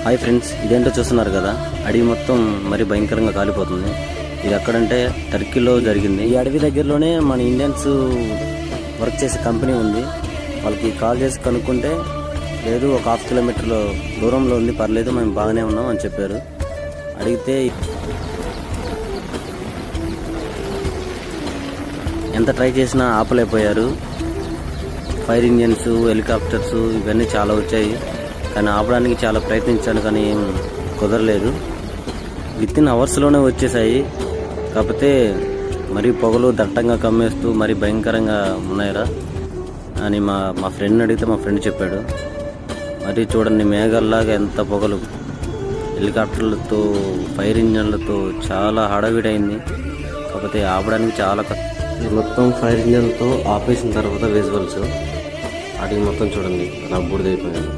Hi friends, ఇదేంటో చూస్తున్నారు కదా, అడవి మొత్తం మరి భయంకరంగా కాలిపోతుంది. ఇది ఎక్కడంటే టర్కీలో జరిగింది. ఈ అడవి దగ్గరలోనే మన ఇండియన్స్ వర్క్ చేసే కంపెనీ ఉంది. వాళ్ళకి కాల్ చేసి కనుక్కుంటే లేదు, ఒక 1/2 కిలోమీటర్ల దూరంలో ఉంది, పర్లేదు, మేము బాగానే ఉన్నాం అని చెప్పారు. అడిగితే ఎంత ట్రై చేసినా ఆపలేకపోయారు. ఫైర్ ఇంజన్స్, హెలికాప్టర్స్ ఇవన్నీ చాలా వచ్చాయి, కానీ ఆపడానికి చాలా ప్రయత్నించాను, కానీ ఏం కుదరలేదు. వితిన్ అవర్స్లోనే వచ్చేసాయి. కాకపోతే మరీ పొగలు దట్టంగా కమ్మేస్తూ మరీ భయంకరంగా ఉన్నాయిరా అని మా ఫ్రెండ్ అడిగితే మా ఫ్రెండ్ చెప్పాడు. మరి చూడండి, మేఘాల్లాగా ఎంత పొగలు, హెలికాప్టర్లతో, ఫైర్ ఇంజన్లతో చాలా హడావిడైంది. కాకపోతే ఆపడానికి చాలా మొత్తం ఫైర్ ఇంజన్తో ఆపేసిన తర్వాత విజువల్స్ అడిగి మొత్తం చూడండి అలా బూడిదైపోయింది.